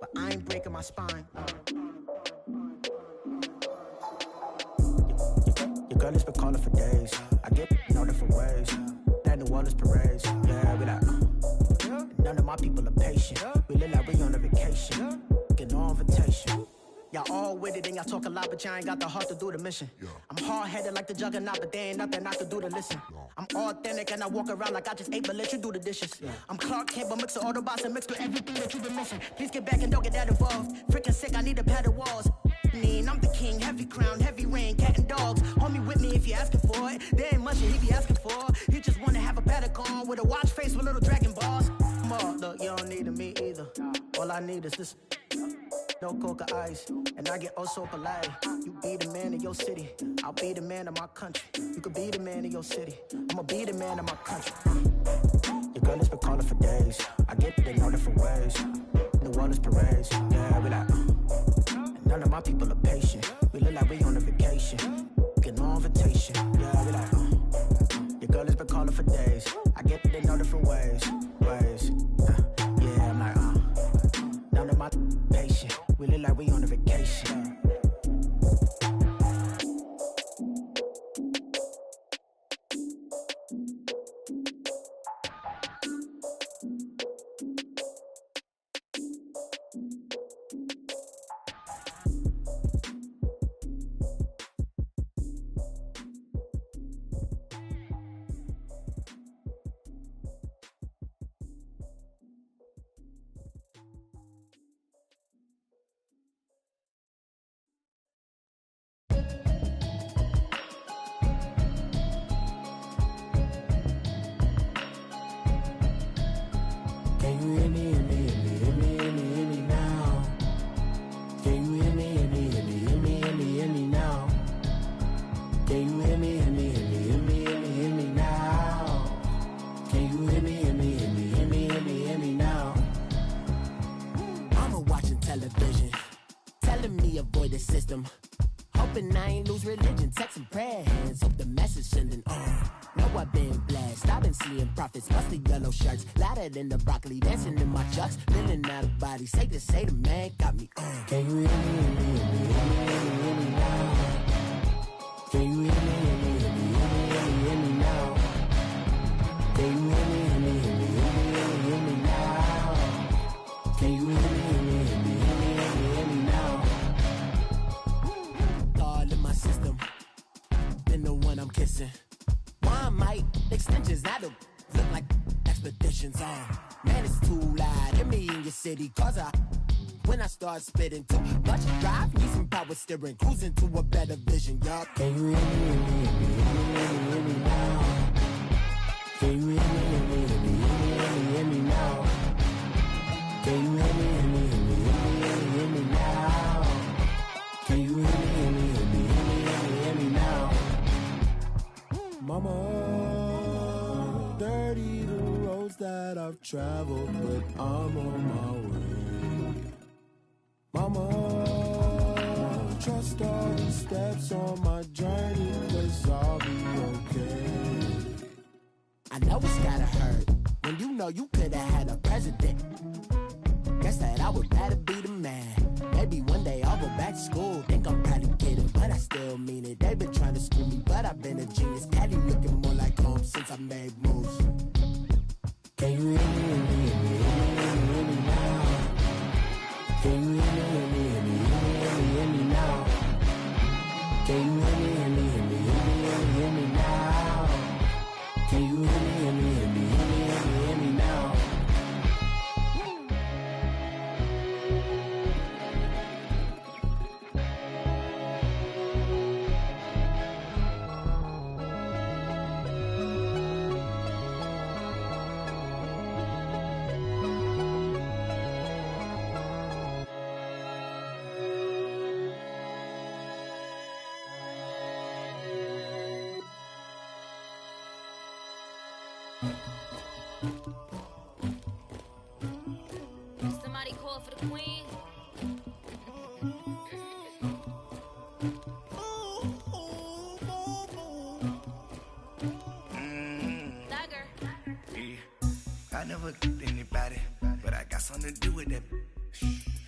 but I ain't breaking my spine. Your girl has been calling for days. I get in all different ways. That New Orleans parades. Yeah, we like, none of my people are patient. We look like we on a vacation. Get no invitation. Y'all all with it and y'all talk a lot, but y'all ain't got the heart to do the mission. I'm hard-headed like the juggernaut, but there ain't nothing I can do to listen. I'm authentic and I walk around like I just ate, but let you do the dishes. I'm Clark Kent, but mix the Autobots and mix with everything that you've been missing. Please get back and don't get that involved. Freaking sick, I need a padded walls. I'm the king, heavy crown, heavy rain, cat and dogs. Homie with me if you're asking for it. There ain't much that he be asking for. He just wanna have a paddock on with a watch face with little dragon balls. Look, you don't need me either. All I need is this. No coca ice, and I get oh so polite. You be the man of your city, I'll be the man of my country. You could be the man of your city, I'ma be the man of my country. Your girl has been calling for days. I get it in all different ways. New Orleans parades, yeah, we like. None of my people are patient. We look like we on a vacation. Get no invitation, yeah, we like. Your girl has been calling for days. I get it in all different ways. Yeah, I'm like, none of my patient. We look like we on a vacation. In the broccoli, dancing in my chucks, feeling out of body. Say the man got me on. Can you hear me, hear me, hear me now? Can you hear me, hear me, hear me, hear me now? Can you hear me, hear me, hear me, hear me now? Can you hear me, hear me, hear me, hear me now? All in my system, been the one I'm kissing. One mic extensions that'll look like expeditions on. Man, it's too loud. Hear me in your city, cause when I start spitting too much drive, need some power steering, cruising to a better vision, y'all. Can you hear me, hear me, hear me now? Can you hear me, hear me, hear me, hear me now? Can you hear me, hear me, hear me, hear me now? Can you hear me, hear me, hear me now? Mama, dirty the roads that I've traveled, but I'm on my way. Mama, trust all the steps on my journey, 'cause I'll be okay. I know it's gotta hurt when you know you could've had a president. Guess that I would rather be the man. Maybe one day I'll go back to school. Think I'm probably kidding, but I still mean it. They've been trying to school me, but I've been a genius. Caddy looking more like home since I made moves. Can you hear me, hear me, hear me now? Can you hear me, hear me, hear me, hear me now? Can you hear me, hear me, hear me, hear me now? Can you hear me, hear me, hear me, hear me now? Somebody call for the queen. Dagger. Yeah. I never get anybody, but I got something to do with that.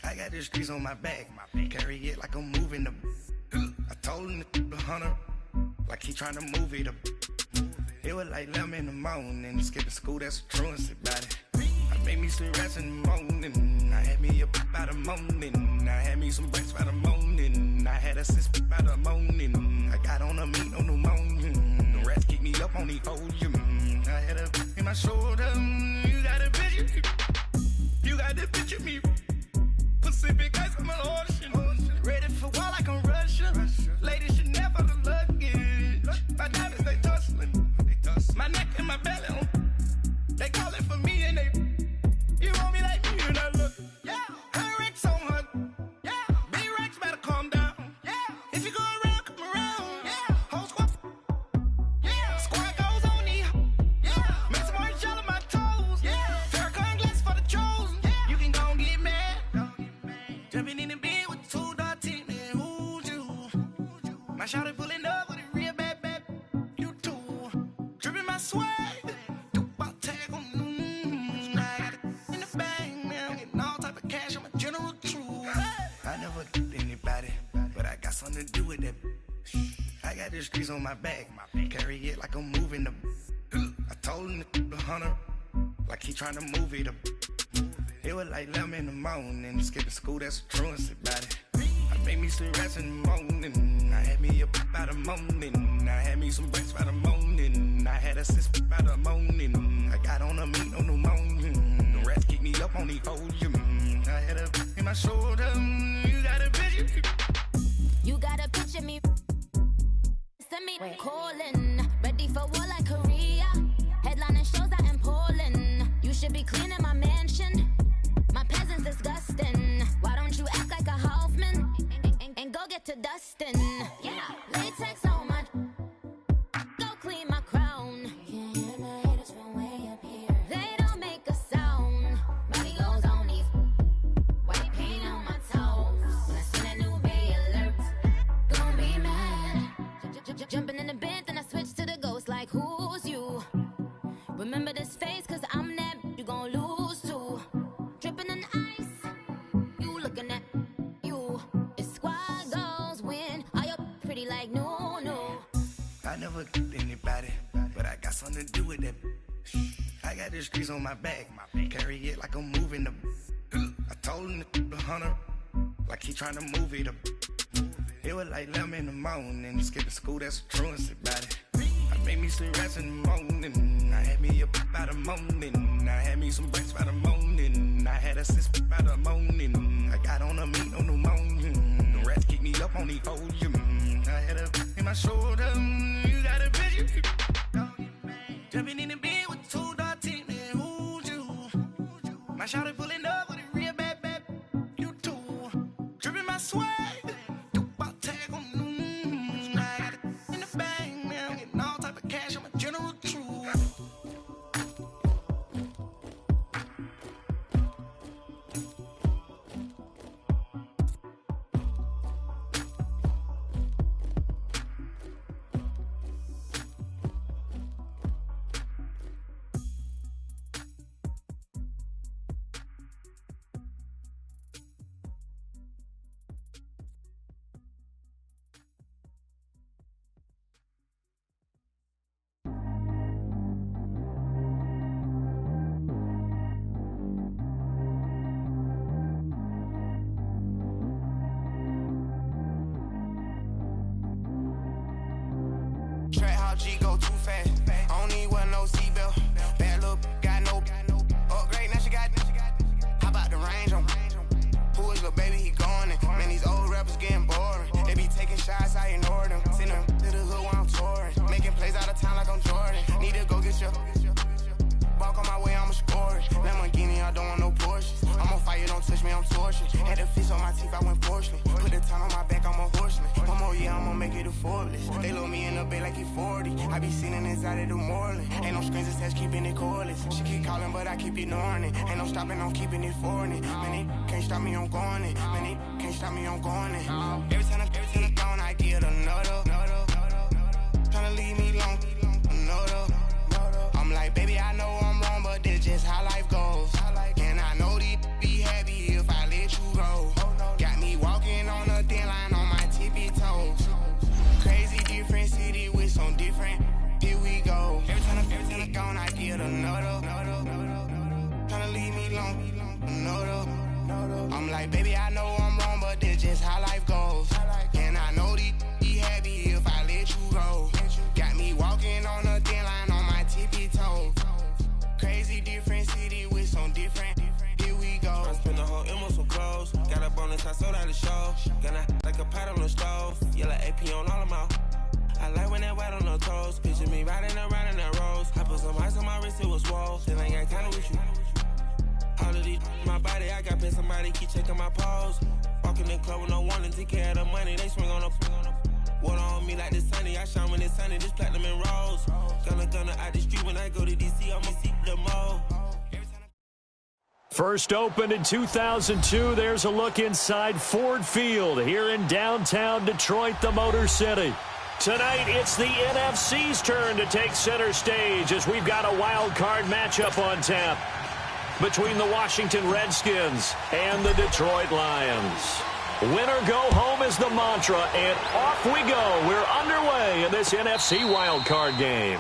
I I got the streets on my back. Carry it like I'm moving the. I told him the hunter, like he tryna move it up. It was like 11 in the morning. Skipping school, that's a truancy about it. I made me some rest in the morning. I had me up by the morning. I had me some breaks by the morning. I had a sis by the morning. I got on a meat on the morning. The rats keep me up on the ocean. I had a in my shoulder. You got a picture. You got the picture me. Pacific ice on my ocean. Ready for war like I'm Russian. Ladies should never the luggage. My diamonds they tussling. My neck and my belly on. They calling for me and they. You want me like me and I look. Yeah. Her Rex on her. Yeah. Big Rex better calm down. Yeah. If you go around, come around. Yeah. Whole squad. Yeah. Squad goes on me. Yeah. Make some orange gel on my toes. Yeah. Farrakhan glass for the chosen. Yeah. You can go and get mad. Jumping in the bed with 2 dark teeth. Man, who's you? My shawty pulling up with a real bad. You too. Dripping my swag. Something to do with that. I got the streets on my back. Carry it like I'm moving the. I told him the hunter, like he tryna move it up. It was like 11 in the morning. Skipping school, that's a truancy about it. I made me some rest in the morning. I had me up by the morning. I had me some breaks by the morning. I had a sis by the morning. I got on a meat on the morning. The rats keep me up on the ocean. I had a in my shoulder. You got a vision. You gotta picture me. Send me calling. Ready for war like Korea. Headlining shows out in Poland. You should be cleaning my mansion. My peasants disgusting. Why don't you act like a Hoffman and go get to dustin'? Yeah, latex on my. Go clean my crown. Can't hear my haters from way up here. They don't make a sound. Body goes on these. White paint on my toes. When I see that new bay alert. Be mad. Jumping in the bed, then I switch to the ghost like who's you? Remember this face, cause I'm that you gon' lose too. Dripping in ice, you looking at you. It's squad goals win. Are you pretty like no? I never did anybody, but I got something to do with that. I got the streets on my back. Carry it like I'm moving the. I told him the hunter, like he tryna move it up. It was like 11 in the morning. Skipping school, that's a truancy about it. I made me some rest in the morning. I had me up by the morning. I had me some breaks by the morning. I had a sis by the morning. I got on a meat on the morning. The rats keep me up on the ocean. I had a in my shoulder. You got a vision. Jumping in the bed with 2 dark teeth. Man, who's you? My shawty pulling up with a real bad. You too. Dripping my swag. G go too fast. I don't need one no seatbelt. Bad look, got no upgrade. Now she got. How about the range on? Who is the baby? He gone. Man, these old rappers getting boring. They be taking shots, I ignore them. Send them to the hood while I'm touring. Making plays out of town like I'm Jordan. Need to go get your. Walk on my way, I'ma score it. Lamborghini, I don't want no Porsches. I'm on fire, don't touch me, I'm tortured. Had the fish on my teeth, I went porcelain. Put the time on my back, I'm a horseman. One more year, I'ma make it a Forbes. They load me in the bay like he 40. I be sitting inside of the Moreland. Ain't no screens attached, keeping it cordless. She keep calling, but I keep ignoring it. Ain't no stopping, I'm keeping it for it. Man, they can't stop me, I'm going it. Man, they can't stop me, I'm going it. Every time I'm gone, I get another. Tryna leave me alone, another. I'm like, baby, I know I'm wrong, but this just how life goes. And I know these be happy if I let you go. Baby, I know I'm wrong, but that's just how life goes. And I know these be happy if I let you go. Got me walking on a thin line on my tippy toes. Crazy different city with some different. Here we go. I spent the whole M on some clothes. Got a bonus, I sold out the show. Gonna like a pot on the stove. Yellow AP on all of my. I like when that white on the toes. Picture me riding around in that rose. I put some ice on my wrist, it was swole. Then I got kinda with you. All of these my body, I got paid somebody keep checking my pose. Walking in the club with no warning, take care of the money. They swing on the water on me like the sunny. I shine when it's sunny, this platinum and rose. Gonna out the street when I go to DC, I'ma see the mo. First opened in 2002, there's a look inside Ford Field here in downtown Detroit, the Motor City. Tonight, it's the NFC's turn to take center stage as we've got a wild card matchup on tap between the Washington Redskins and the Detroit Lions. Win or go home is the mantra, and off we go. We're underway in this NFC wild card game.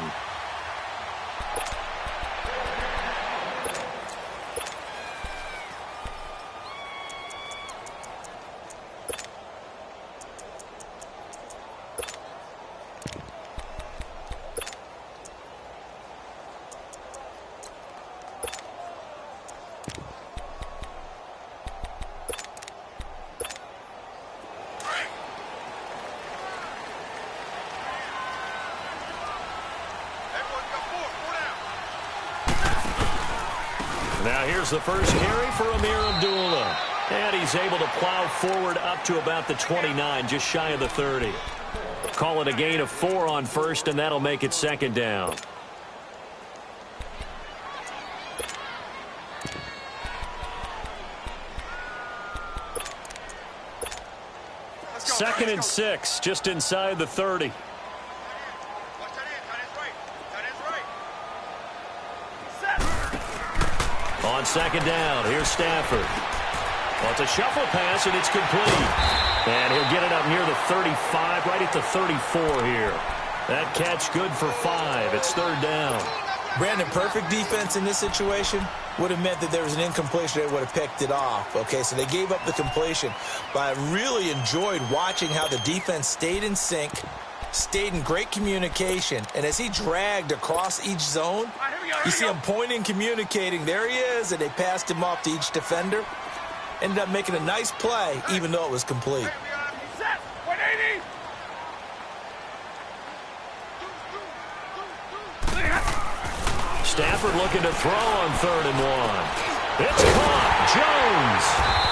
Now here's the first carry for Amir Abdullah. And he's able to plow forward up to about the 29, just shy of the 30. Call it a gain of 4 on first, and that'll make it second down. Second and 6, just inside the 30. On second down, here's Stafford. Well, it's a shuffle pass, and it's complete. And he'll get it up near the 35, right at the 34 here. That catch good for 5. It's third down. Brandon, perfect defense in this situation would have meant that there was an incompletion. They would have picked it off. Okay, so they gave up the completion. But I really enjoyed watching how the defense stayed in sync, stayed in great communication, and as he dragged across each zone, you see him pointing, communicating. There he is, and they passed him off to each defender. Ended up making a nice play, even though it was complete. Stafford looking to throw on 3rd and 1. It's caught. Jones.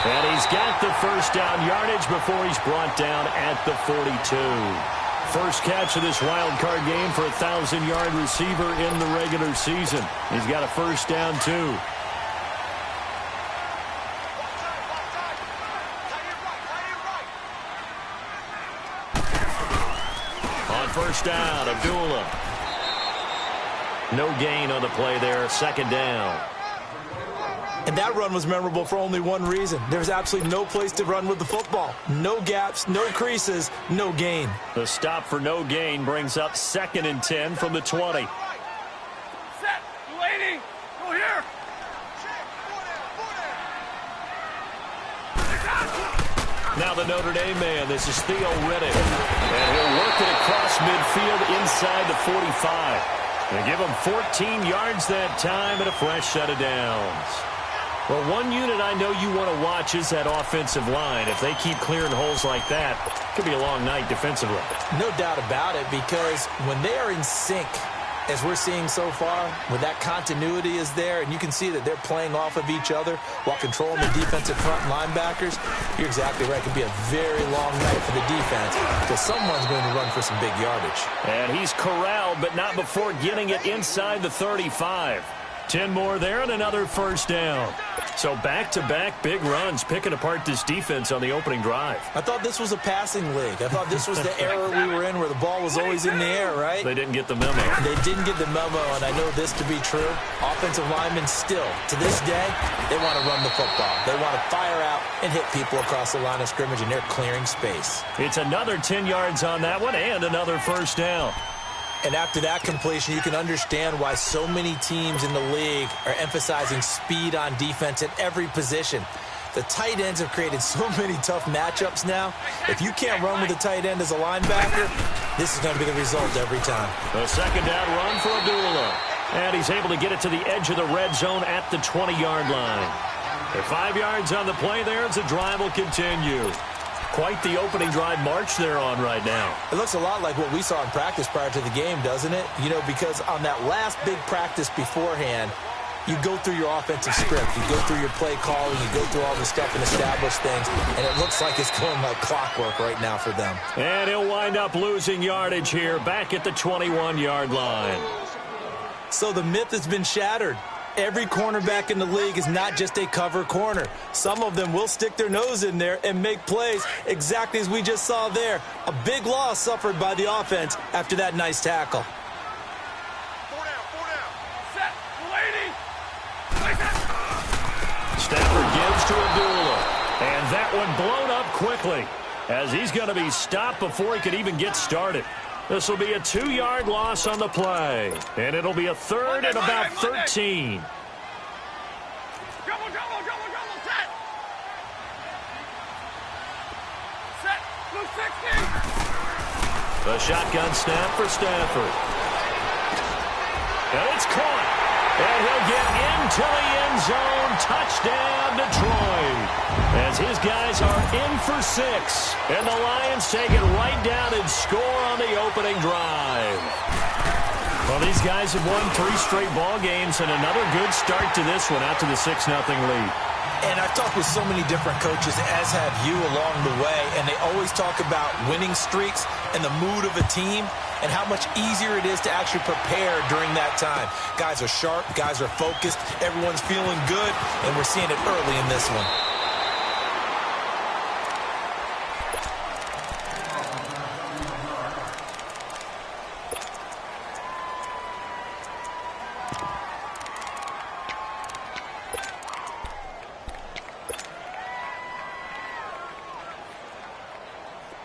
And he's got the first down yardage before he's brought down at the 42. First catch of this wild card game for a 1,000-yard receiver in the regular season. He's got a first down, too. On first down, Abdullah. No gain on the play there, second down. And that run was memorable for only one reason. There's absolutely no place to run with the football. No gaps, no creases, no gain. The stop for no gain brings up 2nd and 10 from the 20. Set, Delaney, go here. Now the Notre Dame man, this is Theo Riddick. And he'll work it across midfield inside the 45. They give him 14 yards that time and a fresh set of downs. Well, one unit I know you want to watch is that offensive line. If they keep clearing holes like that, it could be a long night defensively. No doubt about it, because when they are in sync, as we're seeing so far, when that continuity is there, and you can see that they're playing off of each other while controlling the defensive front linebackers, you're exactly right. It could be a very long night for the defense because someone's going to run for some big yardage. And he's corralled, but not before getting it inside the 35. 10 more there and another first down. So back-to-back big runs picking apart this defense on the opening drive. I thought this was a passing league. I thought this was the era we were in where the ball was always in the air, right? They didn't get the memo. They didn't get the memo, and I know this to be true. Offensive linemen still, to this day, they want to run the football. They want to fire out and hit people across the line of scrimmage, and they're clearing space. It's another 10 yards on that one and another first down. And after that completion, you can understand why so many teams in the league are emphasizing speed on defense at every position. The tight ends have created so many tough matchups now. If you can't run with a tight end as a linebacker, this is going to be the result every time. A second down run for Abdullah. And he's able to get it to the edge of the red zone at the 20-yard line. At 5 yards on the play there, as the drive will continue. Quite the opening drive march they're on right now. It looks a lot like what we saw in practice prior to the game, doesn't it? You know, because on that last big practice beforehand, you go through your offensive script. You go through your play calling. You go through all the stuff and establish things. And it looks like it's going like clockwork right now for them. And he'll wind up losing yardage here back at the 21-yard line. So the myth has been shattered. Every cornerback in the league is not just a cover corner. Some of them will stick their nose in there and make plays exactly as we just saw there. A big loss suffered by the offense after that nice tackle. 4 down. Set. 280. Stafford gives to Abdullah. And that one blown up quickly as he's going to be stopped before he could even get started. This will be a 2-yard loss on the play. And it'll be a third and about 13. Double. Set. Set. Blue 60. The shotgun snap for Stafford. And it's caught. And he'll get into the end zone. Touchdown, Detroit. As his guys are in for 6. And the Lions take it right down and score on the opening drive. Well, these guys have won 3 straight ball games and another good start to this one out to the 6-0 lead. And I've talked with so many different coaches, as have you, along the way, and they always talk about winning streaks and the mood of a team and how much easier it is to actually prepare during that time. Guys are sharp, guys are focused, everyone's feeling good, and we're seeing it early in this one.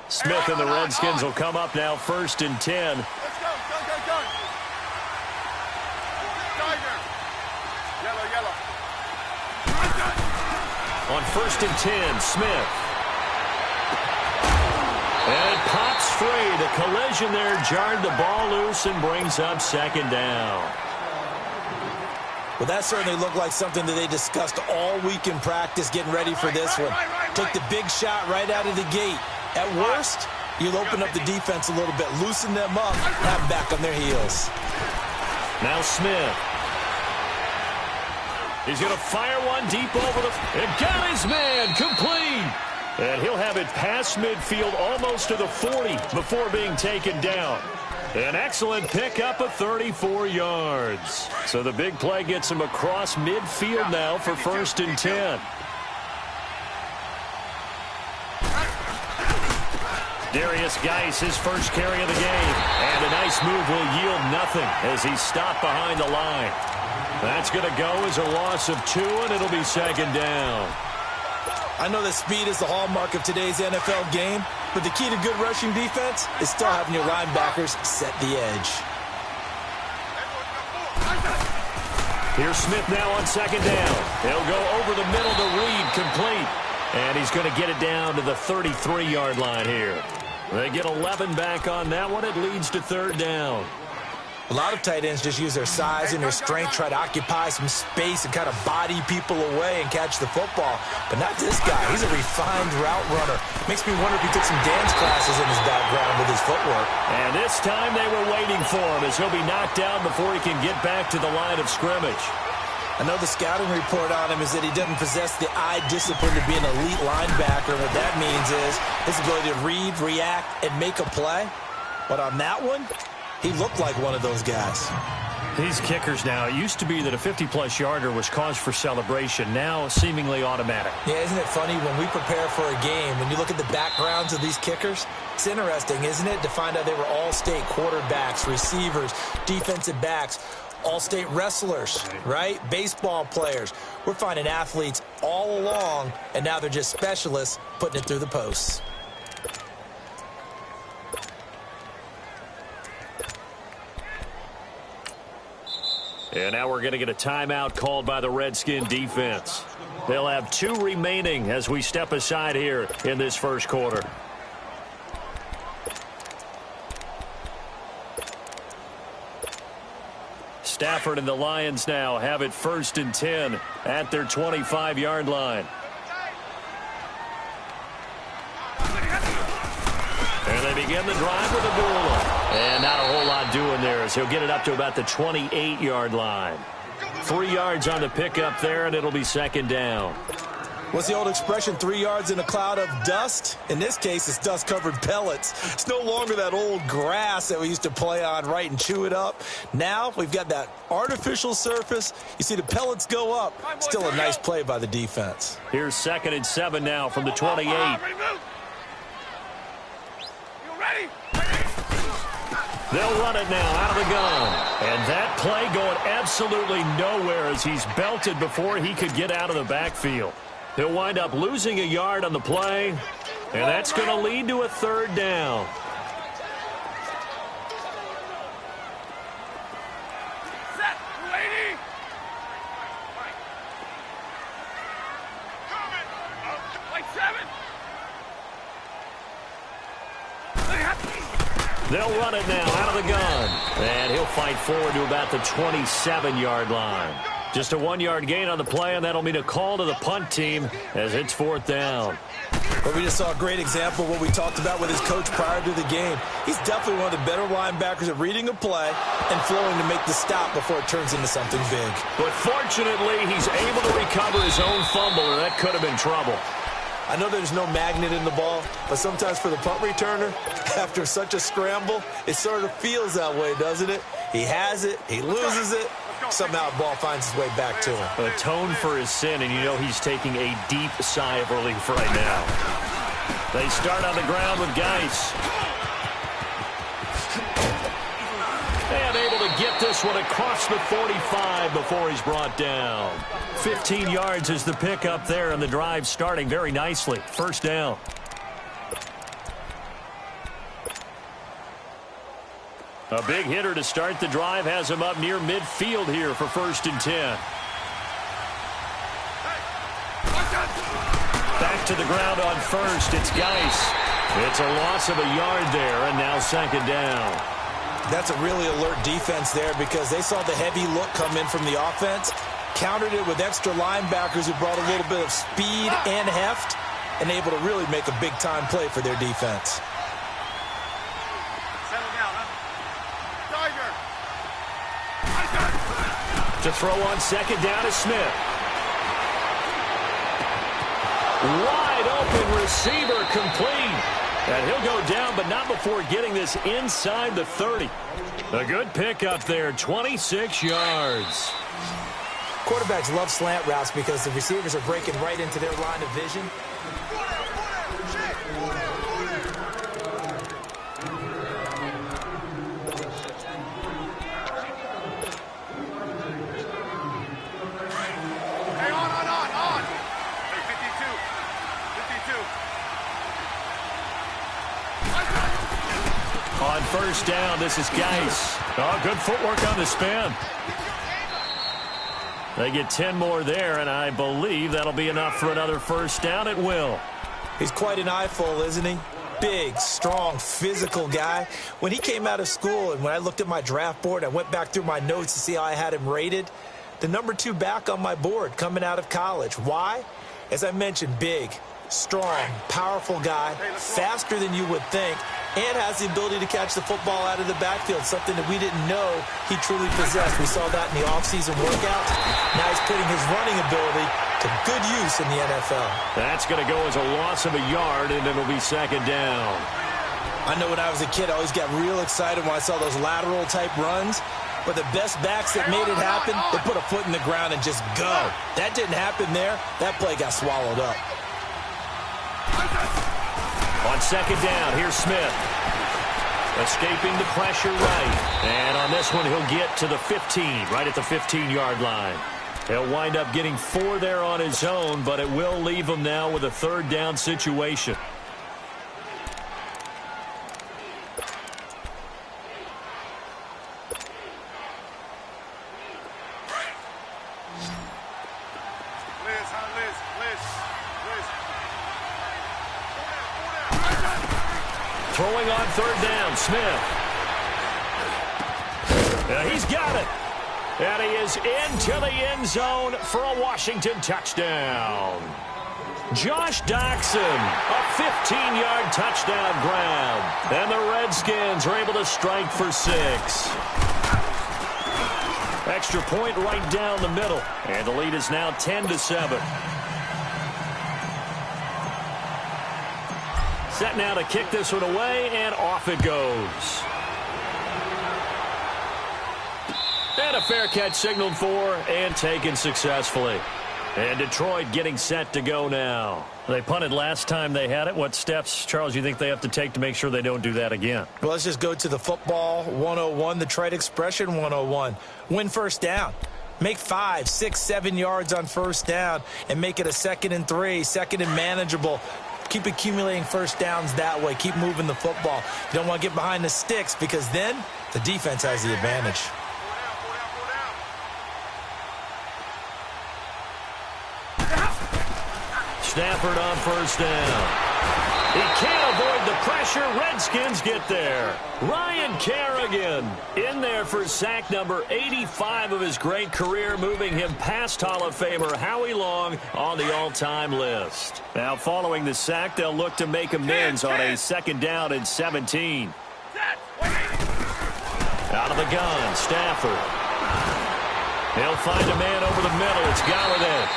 Smith and the Redskins will come up now 1st and 10. Let's go. Tiger. Yellow. On 1st and 10, Smith. And it pops free. The collision there jarred the ball loose and brings up 2nd down. Well, that certainly looked like something that they discussed all week in practice getting ready for this one. Took the big shot right out of the gate. At worst, you'll open up the defense a little bit, loosen them up, have them back on their heels. Now Smith. He's going to fire one deep over the... And got his man complete. And he'll have it past midfield almost to the 40 before being taken down. An excellent pickup of 34 yards. So the big play gets him across midfield now for 1st and 10. Darius Geis, his first carry of the game. And a nice move will yield nothing as he's stopped behind the line. That's going to go as a loss of 2, and it'll be 2nd down. I know that speed is the hallmark of today's NFL game, but the key to good rushing defense is still having your linebackers set the edge. Here's Smith now on 2nd down. He'll go over the middle to Reed, complete. And he's going to get it down to the 33-yard line here. They get 11 back on that one. It leads to 3rd down. A lot of tight ends just use their size and their strength, try to occupy some space and kind of body people away and catch the football. But not this guy. He's a refined route runner. Makes me wonder if he took some dance classes in his background with his footwork. And this time they were waiting for him as he'll be knocked down before he can get back to the line of scrimmage. I know the scouting report on him is that he doesn't possess the eye discipline to be an elite linebacker. What that means is his ability to read, react, and make a play. But on that one, he looked like one of those guys. These kickers now, it used to be that a 50-plus yarder was cause for celebration. Now, seemingly automatic. Yeah, isn't it funny when we prepare for a game, when you look at the backgrounds of these kickers, it's interesting, isn't it, to find out they were all-state quarterbacks, receivers, defensive backs, all-state wrestlers, right? Baseball players. We're finding athletes all along, and now they're just specialists putting it through the posts. And now we're going to get a timeout called by the Redskin defense. They'll have 2 remaining as we step aside here in this first quarter. Stafford and the Lions now have it 1st and 10 at their 25-yard line. And they begin the drive with a duel. And not a whole lot doing there as he'll get it up to about the 28-yard line. 3 yards on the pickup there, and it'll be 2nd down. What's the old expression, 3 yards in a cloud of dust? In this case, it's dust-covered pellets. It's no longer that old grass that we used to play on, right, and chew it up. Now we've got that artificial surface. You see the pellets go up. Still a nice play by the defense. Here's 2nd and 7 now from the 28. They'll run it now out of the gun. And that play going absolutely nowhere as he's belted before he could get out of the backfield. He'll wind up losing a yard on the play, and that's going to lead to a 3rd down. Set, lady. Like 7. They'll run it now out of the gun. And he'll fight forward to about the 27-yard line. Just a 1-yard gain on the play, and that'll mean a call to the punt team as it's 4th down. But we just saw a great example of what we talked about with his coach prior to the game. He's definitely one of the better linebackers at reading a play and flowing to make the stop before it turns into something big. But fortunately, he's able to recover his own fumble, or that could have been trouble. I know there's no magnet in the ball, but sometimes for the punt returner, after such a scramble, it sort of feels that way, doesn't it? He has it, he loses it, somehow the ball finds its way back to him. Atone for his sin, and you know he's taking a deep sigh of relief right now. They start on the ground with Geis. And able to get this one across the 45 before he's brought down. 15 yards is the pickup there, and the drive starting very nicely. 1st down. A big hitter to start the drive has him up near midfield here for 1st and 10. Back to the ground on 1st. It's Geis. It's a loss of a yard there, and now 2nd down. That's a really alert defense there because they saw the heavy look come in from the offense, countered it with extra linebackers who brought a little bit of speed and heft, and able to really make a big-time play for their defense. Settle down, huh? Tiger. To throw on 2nd down is Smith. Wide open receiver complete. And he'll go down, but not before getting this inside the 30. A good pickup there, 26 yards. Quarterbacks love slant routes because the receivers are breaking right into their line of vision. Hey, on. Hey, 52. On 1st down, this is Geis. Oh, good footwork on the spin. They get 10 more there, and I believe that'll be enough for another 1st down. It will. He's quite an eyeful, isn't he? Big, strong, physical guy. When he came out of school and when I looked at my draft board, I went back through my notes to see how I had him rated. The number 2 back on my board coming out of college. Why? As I mentioned, big, strong, powerful guy, faster than you would think, and has the ability to catch the football out of the backfield, something that we didn't know he truly possessed. We saw that in the offseason workouts. Now he's putting his running ability to good use in the NFL. That's going to go as a loss of a yard, and it'll be 2nd down. I know when I was a kid, I always got real excited when I saw those lateral-type runs. But the best backs that made it happen, they put a foot in the ground and just go. That didn't happen there. That play got swallowed up. On 2nd down, here's Smith. Escaping the pressure right. And on this one, he'll get to the 15, right at the 15-yard line. He'll wind up getting 4 there on his own, but it will leave him now with a 3rd down situation. Liz, huh, Liz? Throwing on third down, Smith. He's got it. And he is into the end zone for a Washington touchdown. Josh Doxson, a 15-yard touchdown grab. And the Redskins are able to strike for 6. Extra point right down the middle. And the lead is now 10-7. Set now to kick this one away, and off it goes. And a fair catch signaled for and taken successfully. And Detroit getting set to go now. They punted last time they had it. What steps, Charles, you think they have to take to make sure they don't do that again? Well, let's just go to the football 101, the trite expression 101. Win first down. Make 5, 6, 7 yards on first down and make it a 2nd and 3, 2nd and manageable. Keep accumulating first downs that way. Keep moving the football. You don't want to get behind the sticks because then the defense has the advantage. Stafford on first down. He can't avoid the pressure. Redskins get there. Ryan Kerrigan in there for sack number 85 of his great career, moving him past Hall of Famer Howie Long on the all-time list. Now following the sack, they'll look to make amends on a 2nd down and 17. Out of the gun, Stafford. He'll find a man over the middle. It's Galladay.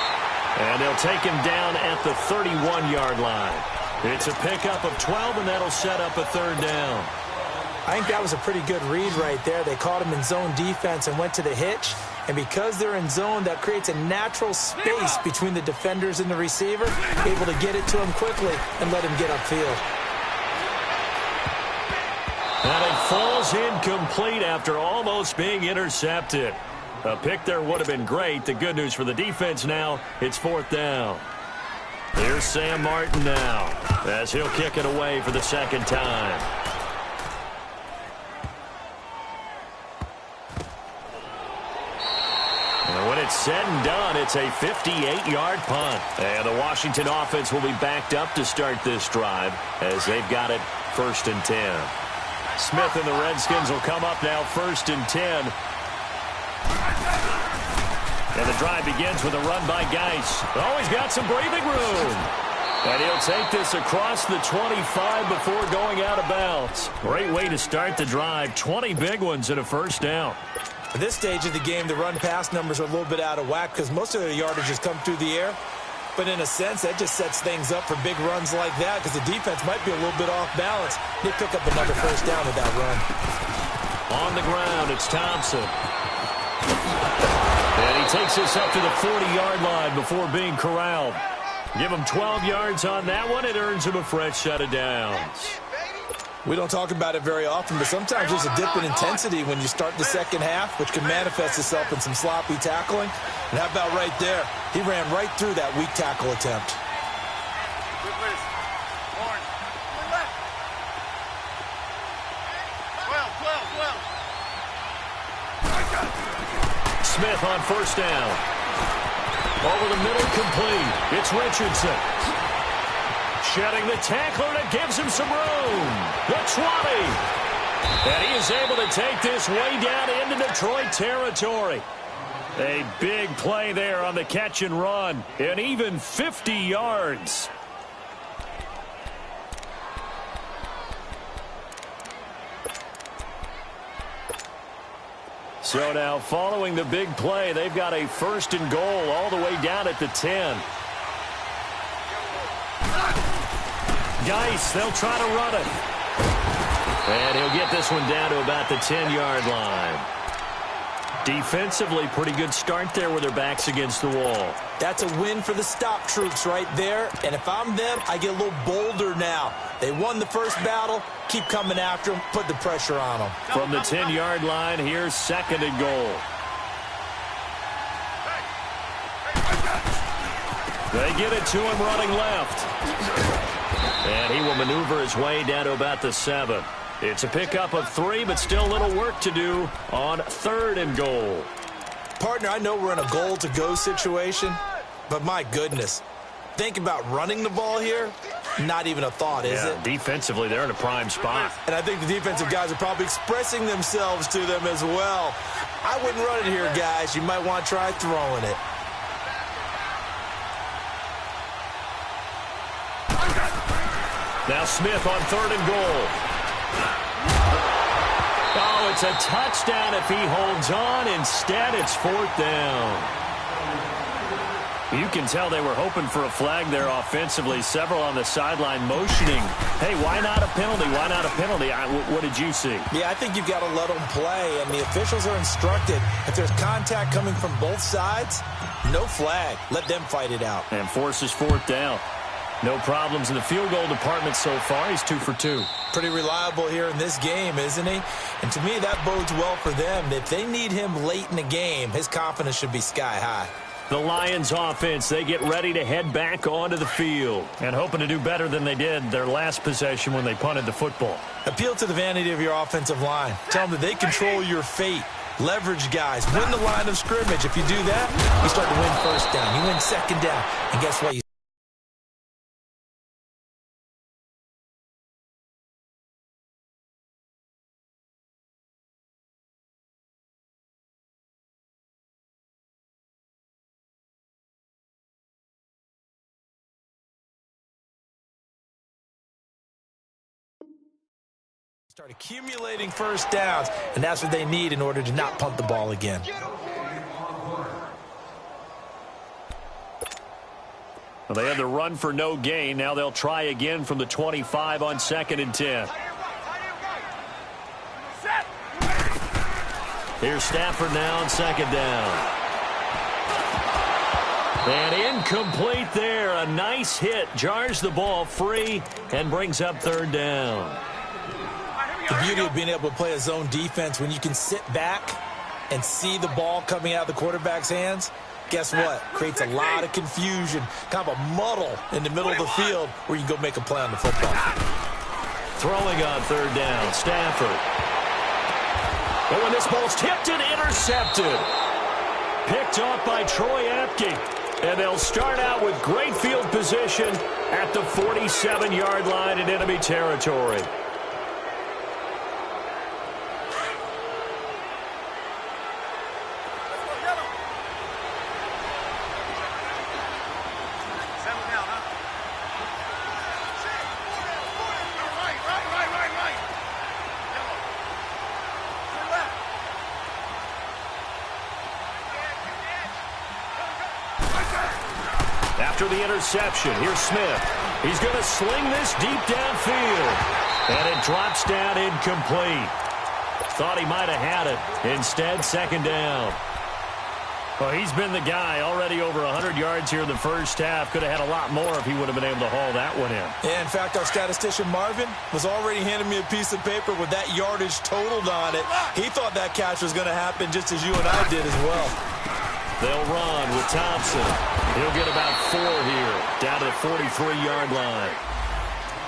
And they'll take him down at the 31-yard line. It's a pickup of 12, and that'll set up a 3rd down. I think that was a pretty good read right there. They caught him in zone defense and went to the hitch. And because they're in zone, that creates a natural space between the defenders and the receiver, able to get it to him quickly and let him get upfield. And it falls incomplete after almost being intercepted. A pick there would have been great. The good news for the defense now, it's 4th down. Here's Sam Martin now as he'll kick it away for the 2nd time. And when it's said and done, it's a 58-yard punt. And the Washington offense will be backed up to start this drive as they've got it 1st and 10. Smith and the Redskins will come up now 1st and 10. And the drive begins with a run by Geis. Oh, he's got some breathing room. And he'll take this across the 25 before going out of bounds. Great way to start the drive. 20 big ones and a 1st down. At this stage of the game, the run-pass numbers are a little bit out of whack because most of their yardage has come through the air. But in a sense, that just sets things up for big runs like that because the defense might be a little bit off balance. They pick up another 1st down with that run. On the ground, it's Thompson. And he takes this up to the 40-yard line before being corralled. Give him 12 yards on that one. It earns him a fresh set of downs. We don't talk about it very often, but sometimes there's a dip in intensity when you start the 2nd half, which can manifest itself in some sloppy tackling. And how about right there? He ran right through that weak tackle attempt. Smith on 1st down. Over the middle, complete. It's Richardson. Shedding the tackler, and it gives him some room. The 20. And he is able to take this way down into Detroit territory. A big play there on the catch and run. And even 50 yards. So now, following the big play, they've got a 1st and goal all the way down at the 10. Geis, they'll try to run it. And he'll get this one down to about the 10-yard line. Defensively, pretty good start there with their backs against the wall. That's a win for the stop troops right there. And if I'm them, I get a little bolder now. They won the first battle. Keep coming after them. Put the pressure on them. From the 10-yard line, here's 2nd and goal. They get it to him running left. And he will maneuver his way down to about the 7. It's a pickup of 3, but still a little work to do on 3rd and goal. Partner, I know we're in a goal-to-go situation, but my goodness. Think about running the ball here. Not even a thought, is it? Defensively, they're in a prime spot. And I think the defensive guys are probably expressing themselves to them as well. I wouldn't run it here, guys. You might want to try throwing it. Now Smith on 3rd and goal. Oh, it's a touchdown if he holds on. Instead, it's 4th down. You can tell they were hoping for a flag there offensively. Several on the sideline motioning. Hey, why not a penalty? Why not a penalty? What did you see? Yeah, I think you've got to let them play, and the officials are instructed. If there's contact coming from both sides, no flag. Let them fight it out. And forces 4th down. No problems in the field goal department so far. He's 2 for 2. Pretty reliable here in this game, isn't he? And to me, that bodes well for them. If they need him late in the game, his confidence should be sky high. The Lions offense, they get ready to head back onto the field and hoping to do better than they did their last possession when they punted the football. Appeal to the vanity of your offensive line. Tell them that they control your fate. Leverage guys. Win the line of scrimmage. If you do that, you start to win 1st down. You win 2nd down. And guess what? Start accumulating 1st downs, and that's what they need in order to not punt the ball again. Well, they had the run for no gain. Now they'll try again from the 25 on 2nd and 10. Here's Stafford now on 2nd down. And incomplete there. A nice hit. Jars the ball free and brings up 3rd down. The beauty of being able to play a zone defense when you can sit back and see the ball coming out of the quarterback's hands, guess what? Creates a lot of confusion, kind of a muddle in the middle of the field where you can go make a play on the football. Throwing on 3rd down, Stafford. Oh, and this ball's tipped and intercepted. Picked off by Troy Apke. And they'll start out with great field position at the 47-yard line in enemy territory. After the interception, here's Smith. He's going to sling this deep downfield. And it drops down incomplete. Thought he might have had it. Instead, 2nd down. Well, he's been the guy already over 100 yards here in the 1st half. Could have had a lot more if he would have been able to haul that one in. Yeah, in fact, our statistician Marvin was already handing me a piece of paper with that yardage totaled on it. He thought that catch was going to happen just as you and I did as well. They'll run with Thompson. He'll get about 4 here, down to the 43-yard line.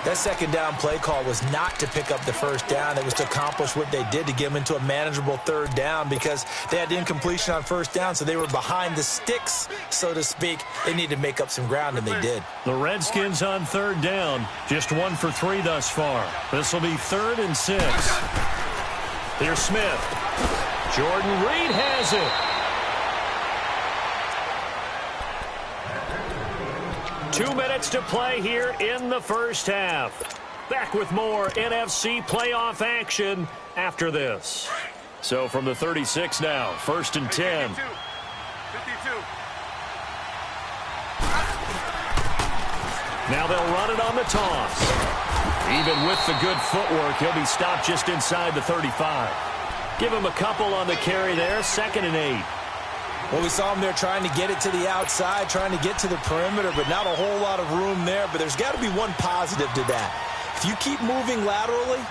That 2nd down play call was not to pick up the 1st down. It was to accomplish what they did, to get them into a manageable 3rd down, because they had incompletion on 1st down, so they were behind the sticks, so to speak. They needed to make up some ground, and they did. The Redskins on 3rd down, just 1 for 3 thus far. This will be 3rd and 6. Here's Smith. Jordan Reed has it. 2 minutes to play here in the 1st half. Back with more NFC playoff action after this. So from the 36 now, 1st and 10. 52. Now they'll run it on the toss. Even with the good footwork, he'll be stopped just inside the 35. Give him a couple on the carry there, 2nd and 8. Well, we saw him there trying to get it to the outside, trying to get to the perimeter, but not a whole lot of room there. But there's got to be one positive to that. If you keep moving laterally,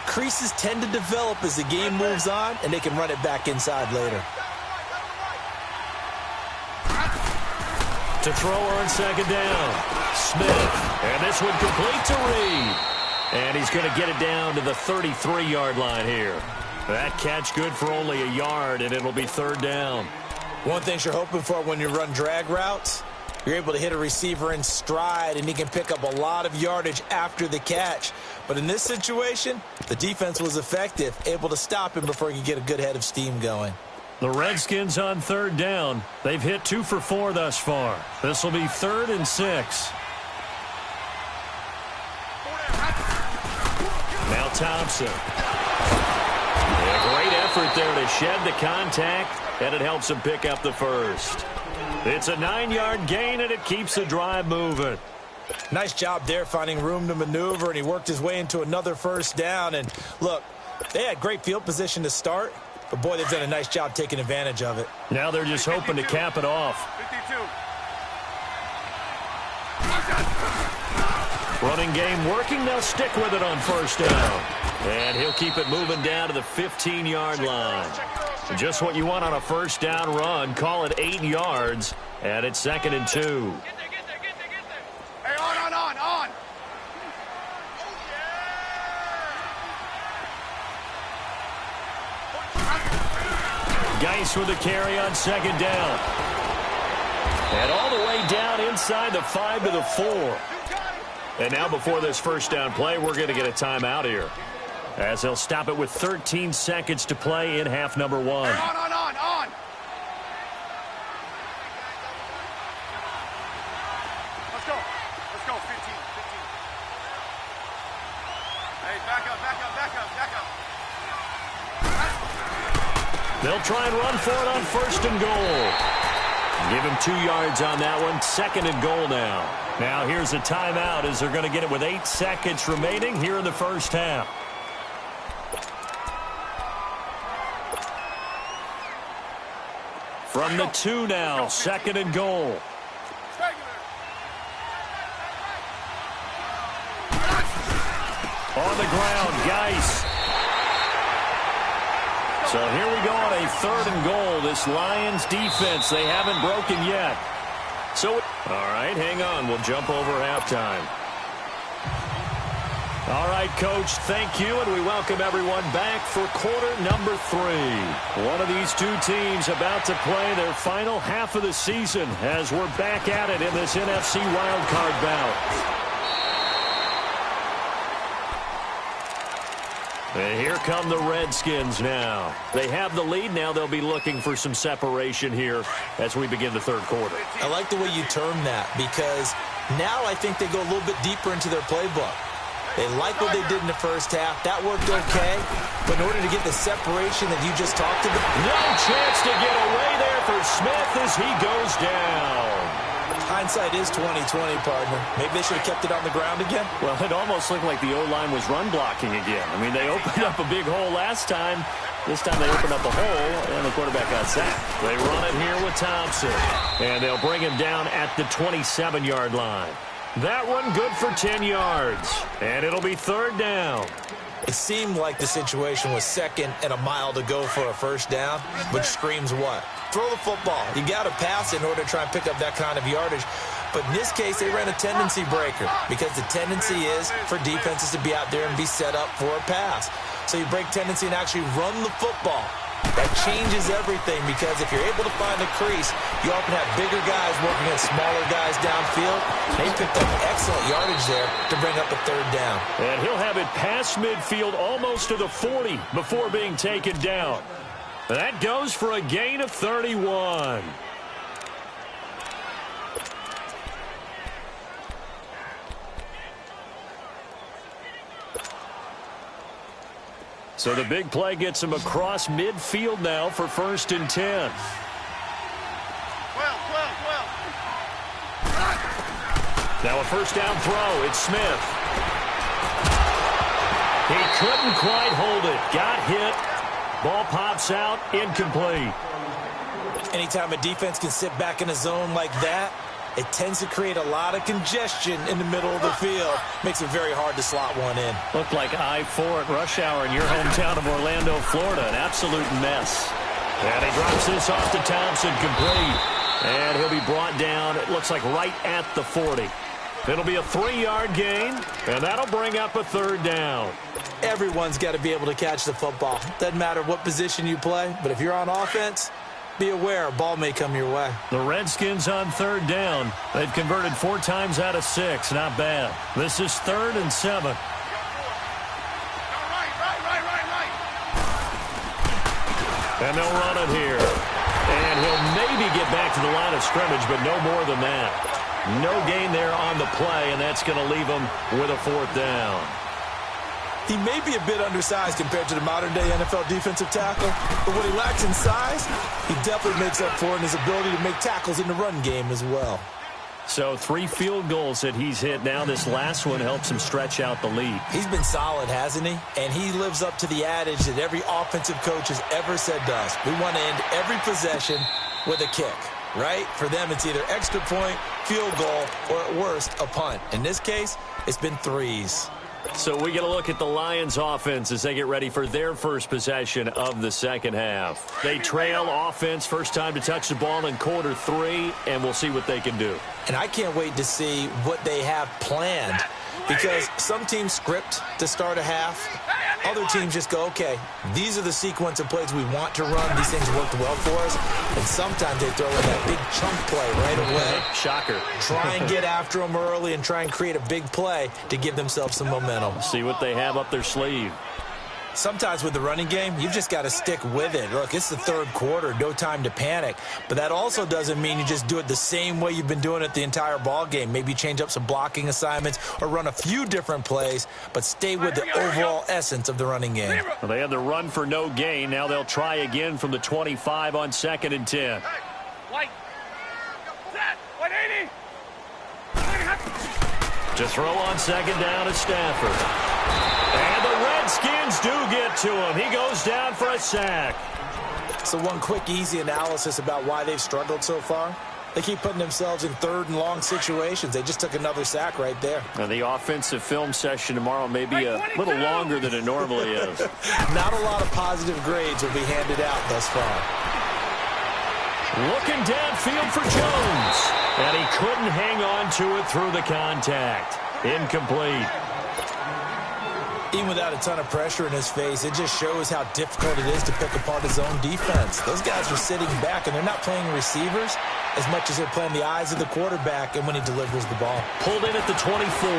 creases tend to develop as the game moves on, and they can run it back inside later. To throw on 2nd down, Smith. And this one complete to Reed. And he's going to get it down to the 33-yard line here. That catch good for only a yard, and it'll be 3rd down. One thing you're hoping for when you run drag routes, You're able to hit a receiver in stride, and he can pick up a lot of yardage after the catch. But in this situation, the defense was effective, able to stop him before he could get a good head of steam going. The Redskins on third down. They've hit 2 for 4 thus far. This will be 3rd and 6. Now Thompson. A great effort there to shed the contact, and it helps him pick up the first. It's a 9-yard gain, and it keeps the drive moving. Nice job there finding room to maneuver, and he worked his way into another first down. And look, they had great field position to start, but boy, they've done a nice job taking advantage of it. Now they're just hoping to cap it off. 52. Running game working. They'll stick with it on first down. And he'll keep it moving down to the 15-yard line. Just what you want on a first down run. Call it 8 yards, and it's 2nd and 2. Get there. Hey, on. Geis with the carry on 2nd down. And all the way down inside the 5 to the 4. And now before this first down play, we're going to get a timeout here, as they'll stop it with 13 seconds to play in half number 1. Hey, on. Let's go, 15. Hey, back up. They'll try and run for it on 1st and goal. Give him 2 yards on that one. 2nd and goal now. Now here's a timeout as they're going to get it with 8 seconds remaining here in the first half. From the 2 now, 2nd and goal. On the ground, Geis. So here we go on a 3rd and goal. This Lions defense, they haven't broken yet. So, all right, hang on. We'll jump over halftime. All right, Coach, thank you, and we welcome everyone back for quarter number 3. One of these two teams about to play their final half of the season as we're back at it in this NFC wildcard bout. And here come the Redskins now. They have the lead. Now they'll be looking for some separation here as we begin the 3rd quarter. I like the way you term that, because now I think they go a little bit deeper into their playbook. They like what they did in the first half. That worked okay. But in order to get the separation that you just talked about. No chance to get away there for Smith as he goes down. Hindsight is 20/20, partner. Maybe they should have kept it on the ground again. Well, it almost looked like the O-line was run blocking again. I mean, they opened up a big hole last time. This time they opened up a hole, and the quarterback got sacked. They run it here with Thompson, and they'll bring him down at the 27-yard line. That one good for 10 yards, and it'll be 3rd down. It seemed like the situation was 2nd and a mile to go for a first down, which screams what? Throw the football. You got to pass in order to try and pick up that kind of yardage. But in this case, they ran a tendency breaker, because the tendency is for defenses to be out there and be set up for a pass. So you break tendency and actually run the football. That changes everything, because if you're able to find the crease, you often have bigger guys working against smaller guys downfield. They picked up excellent yardage there to bring up a 3rd down. And he'll have it past midfield almost to the 40 before being taken down. That goes for a gain of 31. So the big play gets him across midfield now for 1st and 10. 12. Now a first down throw. It's Smith. He couldn't quite hold it. Got hit. Ball pops out. Incomplete. Anytime a defense can sit back in a zone like that, it tends to create a lot of congestion in the middle of the field. Makes it very hard to slot one in. Looked like I-4 at rush hour in your hometown of Orlando, Florida. An absolute mess. And he drops this off to Thompson, complete. And he'll be brought down, it looks like right at the 40. It'll be a 3-yard gain, and that'll bring up a 3rd down. Everyone's got to be able to catch the football. Doesn't matter what position you play, but if you're on offense, be aware, a ball may come your way. The Redskins on third down. They've converted 4 times out of 6. Not bad. This is 3rd and 7. And they'll run it here. And he'll maybe get back to the line of scrimmage, but no more than that. No gain there on the play, and that's going to leave him with a 4th down. He may be a bit undersized compared to the modern-day NFL defensive tackle, but what he lacks in size, he definitely makes up for in his ability to make tackles in the run game as well. So 3 field goals that he's hit now. This last one helps him stretch out the lead. He's been solid, hasn't he? And he lives up to the adage that every offensive coach has ever said to us. We want to end every possession with a kick, right? For them, it's either extra point, field goal, or at worst, a punt. In this case, it's been 3s. So we get a look at the Lions offense as they get ready for their first possession of the second half. They trail offense, first time to touch the ball in quarter 3, and we'll see what they can do. And I can't wait to see what they have planned, because some teams script to start a half. Other teams just go, okay, these are the sequence of plays we want to run. These things worked well for us. And sometimes they throw in that big chunk play right away. Shocker. Try and get after them early and try and create a big play to give themselves some momentum. See what they have up their sleeve. Sometimes with the running game, you've just got to stick with it. Look, it's the 3rd quarter, no time to panic. But that also doesn't mean you just do it the same way you've been doing it the entire ball game. Maybe change up some blocking assignments or run a few different plays, but stay with the overall essence of the running game. Well, they had the run for no gain. Now they'll try again from the 25 on 2nd and 10. White. Set. 180. To throw on 2nd down is Stafford. And the Redskins do get to him. He goes down for a sack. So one quick, easy analysis about why they've struggled so far. They keep putting themselves in 3rd and long situations. They just took another sack right there. And the offensive film session tomorrow may be a little longer than it normally is. Not a lot of positive grades will be handed out thus far. Looking downfield for Jones. And he couldn't hang on to it through the contact. Incomplete. Even without a ton of pressure in his face, it just shows how difficult it is to pick apart his own defense. Those guys are sitting back, and they're not playing receivers as much as they're playing the eyes of the quarterback and when he delivers the ball. Pulled in at the 24.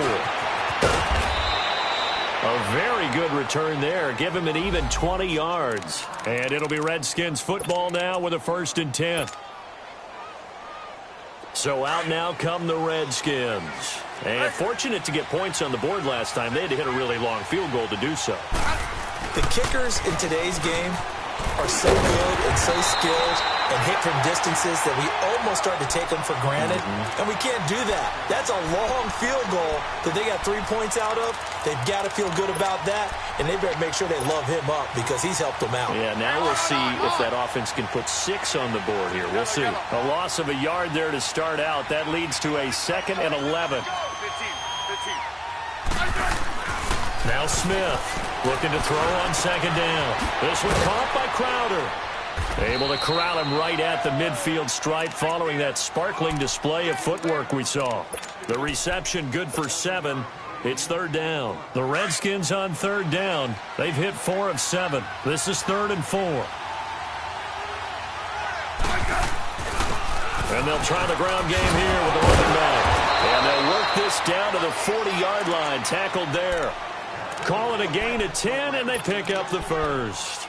A very good return there. Give him an even 20 yards. And it'll be Redskins football now with a 1st and 10. So out now come the Redskins. And fortunate to get points on the board last time. They had to hit a really long field goal to do so. The kickers in today's game are so good and so skilled and hit from distances that we almost start to take them for granted. And we can't do that. That's a long field goal that they got 3 points out of. They've got to feel good about that, and they better make sure they love him up because he's helped them out. Yeah, now we'll see if that offense can put 6 on the board here. We'll see. A loss of a yard there to start out. That leads to a 2nd and 11. 15. Now Smith looking to throw on 2nd down. This one caught by Crowder. Able to corral him right at the midfield stripe following that sparkling display of footwork we saw. The reception good for 7. It's 3rd down. The Redskins on 3rd down. They've hit 4 of 7. This is 3rd and 4. And they'll try the ground game here with the running back. And they'll work this down to the 40-yard line. Tackled there. Call it a gain of 10, and they pick up the 1st.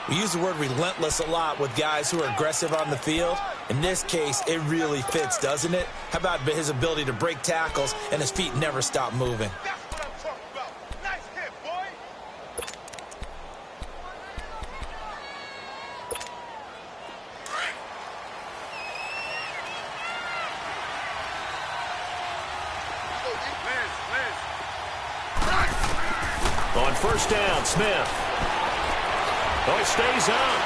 We use the word relentless a lot with guys who are aggressive on the field. In this case, it really fits, doesn't it? How about his ability to break tackles and his feet never stop moving? That's what I'm talking about. Nice hit, boy. On 1st down, Smith. Oh, he stays up.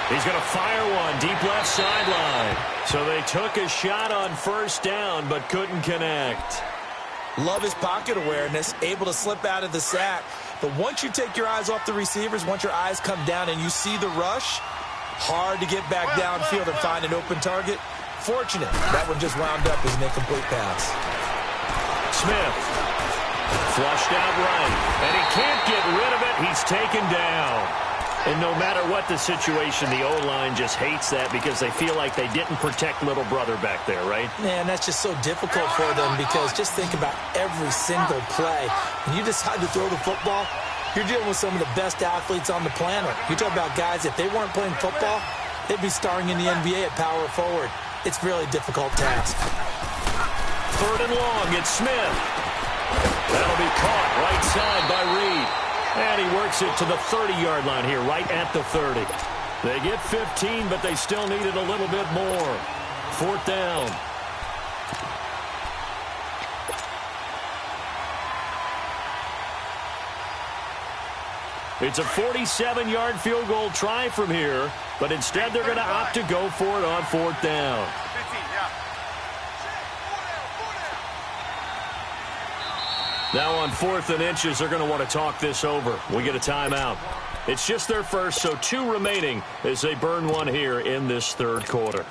He's going to fire one deep left sideline. So they took a shot on 1st down but couldn't connect. Love his pocket awareness, able to slip out of the sack. But once you take your eyes off the receivers, once your eyes come down and you see the rush, hard to get back downfield and find an open target. Fortunate, that one just wound up as an incomplete pass. Smith flushed out right, and he can't get rid of it. He's taken down. And no matter what the situation, the O-line just hates that because they feel like they didn't protect little brother back there, right? Yeah, and that's just so difficult for them because just think about every single play. When you decide to throw the football, you're dealing with some of the best athletes on the planet. You talk about guys, if they weren't playing football, they'd be starring in the NBA at power forward. It's a really difficult task. 3rd and long, it's Smith. That'll be caught right side by Reed. And he works it to the 30-yard line here, right at the 30. They get 15, but they still needed a little bit more. 4th down. It's a 47-yard field goal try from here, but instead they're going to opt to go for it on 4th down. Now on 4th and inches, they're going to want to talk this over. We get a timeout. It's just their first, so 2 remaining as they burn one here in this 3rd quarter.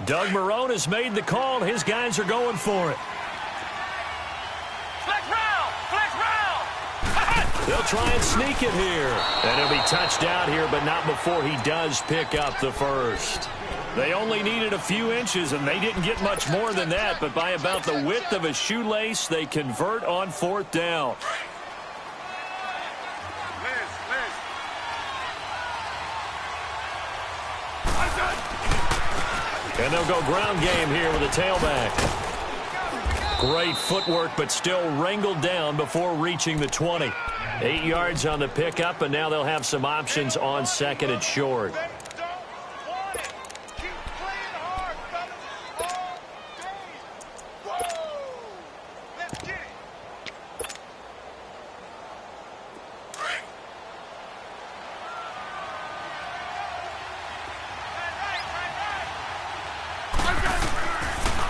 Doug Marrone has made the call, and his guys are going for it. They'll try and sneak it here. And he'll be touched out here, but not before he does pick up the first. They only needed a few inches, and they didn't get much more than that. But by about the width of a shoelace, they convert on 4th down. And they'll go ground game here with a tailback. Great footwork, but still wrangled down before reaching the 20. 8 yards on the pickup, and now they'll have some options on 2nd and short.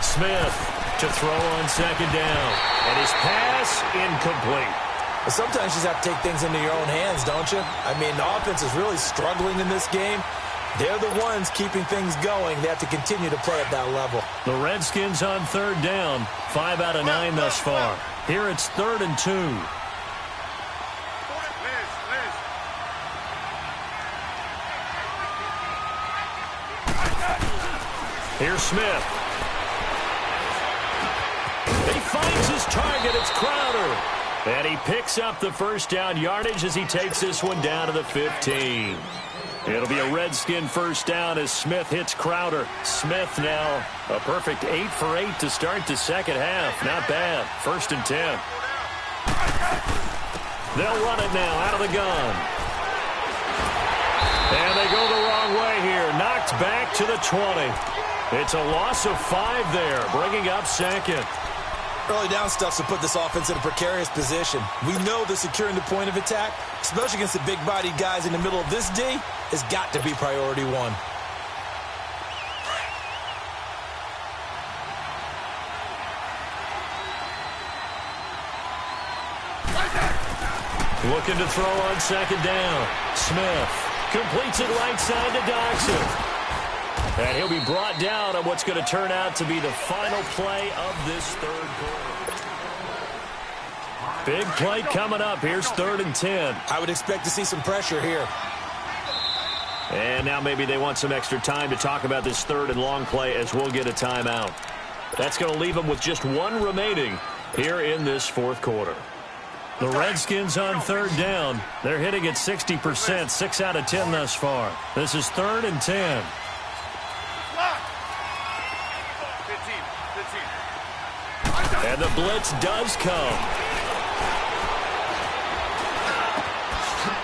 Smith to throw on 2nd down. And his pass incomplete. But sometimes you just have to take things into your own hands, don't you? I mean, the offense is really struggling in this game. They're the ones keeping things going. They have to continue to play at that level. The Redskins on 3rd down. 5 out of 9 thus far. Here it's 3rd and 2. Here's Smith. He finds his target. It's Crowder. And he picks up the first down yardage as he takes this one down to the 15. It'll be a Redskin first down as Smith hits Crowder. Smith now a perfect 8 for 8 to start the second half. Not bad. 1st and 10. They'll run it now out of the gun. And they go the wrong way here. Knocked back to the 20. It's a loss of 5 there, bringing up 2nd. Early down stuff to put this offense in a precarious position. We know that securing the point of attack, especially against the big-bodied guys in the middle of this D, has got to be priority 1. Looking to throw on 2nd down. Smith completes it right side to Dodson. And he'll be brought down on what's going to turn out to be the final play of this 3rd quarter. Big play coming up. Here's 3rd and 10. I would expect to see some pressure here. And now maybe they want some extra time to talk about this 3rd and long play as we'll get a timeout. That's going to leave them with just 1 remaining here in this 4th quarter. The Redskins on 3rd down. They're hitting at 60%, 6 out of 10 thus far. This is 3rd and 10. And the blitz does come.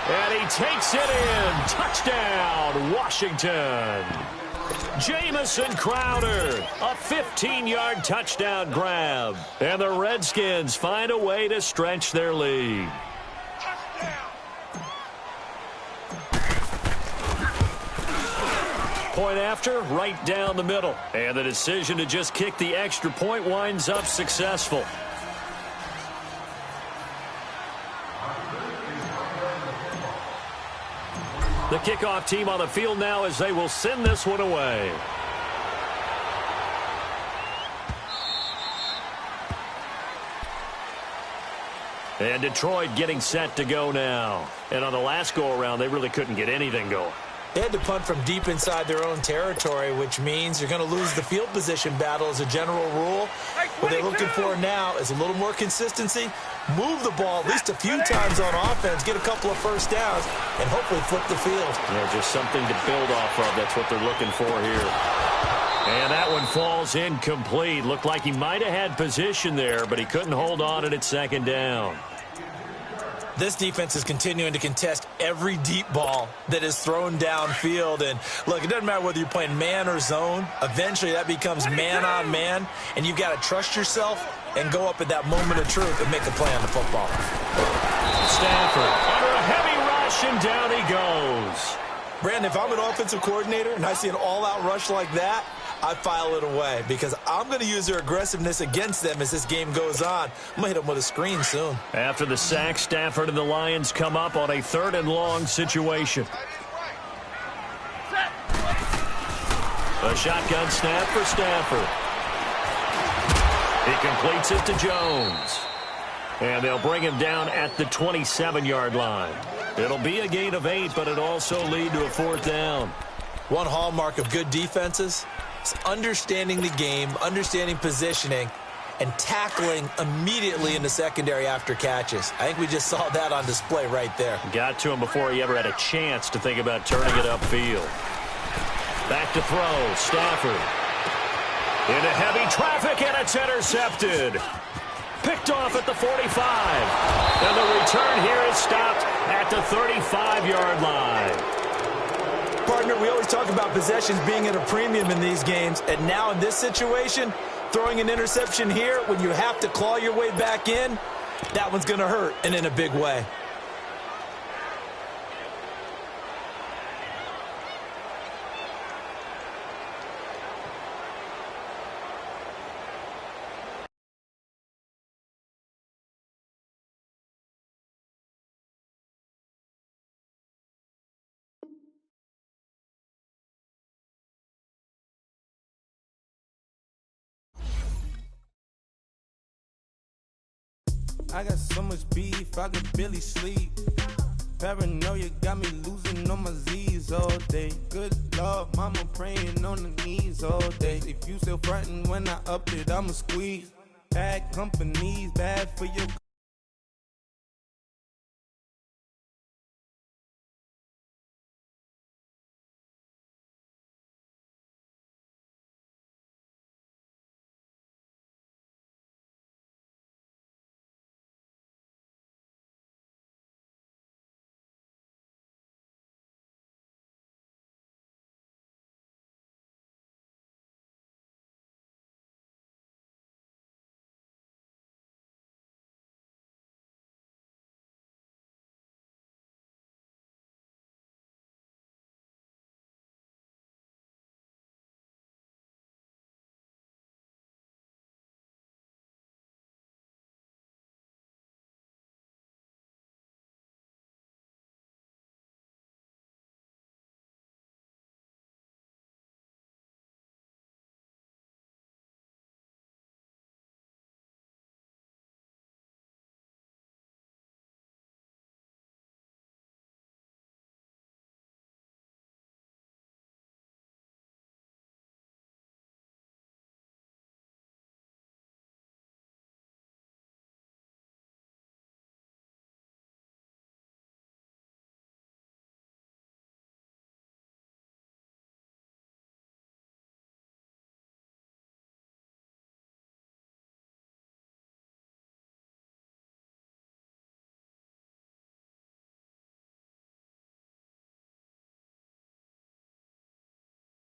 And he takes it in. Touchdown, Washington. Jamison Crowder, a 15-yard touchdown grab. And the Redskins find a way to stretch their lead. Point after, right down the middle. And the decision to just kick the extra point winds up successful. The kickoff team on the field now as they will send this one away. And Detroit getting set to go now. And on the last go-around, they really couldn't get anything going. They had to punt from deep inside their own territory, which means you're going to lose the field position battle as a general rule. What they're looking for now is a little more consistency, move the ball at least a few times on offense, get a couple of first downs, and hopefully flip the field. Yeah, just something to build off of. That's what they're looking for here. And that one falls incomplete. Looked like he might have had position there, but he couldn't hold on at second down. This defense is continuing to contest every deep ball that is thrown downfield. And, look, it doesn't matter whether you're playing man or zone. Eventually, that becomes man-on-man, and you've got to trust yourself and go up at that moment of truth and make a play on the football. Stafford under a heavy rush, and down he goes. Brandon, if I'm an offensive coordinator and I see an all-out rush like that, I file it away because I'm going to use their aggressiveness against them as this game goes on. I'm going to hit them with a screen soon. After the sack, Stafford and the Lions come up on a 3rd and long situation. A shotgun snap for Stafford. He completes it to Jones. And they'll bring him down at the 27-yard line. It'll be a gain of 8, but it'll also lead to a 4th down. One hallmark of good defenses is understanding the game, understanding positioning, and tackling immediately in the secondary after catches. I think we just saw that on display right there. Got to him before he ever had a chance to think about turning it upfield. Back to throw, Stafford. Into heavy traffic, and it's intercepted. Picked off at the 45. And the return here is stopped at the 35-yard line. Partner, we always talk about possessions being at a premium in these games, and now in this situation, throwing an interception here when you have to claw your way back in, that one's going to hurt, and in a big way. I got so much beef, I could barely sleep. Paranoia got me losing on my Z's all day. Good Lord, mama praying on the knees all day. If you still frontin' when I up it, I'ma squeeze. Bad companies, bad for your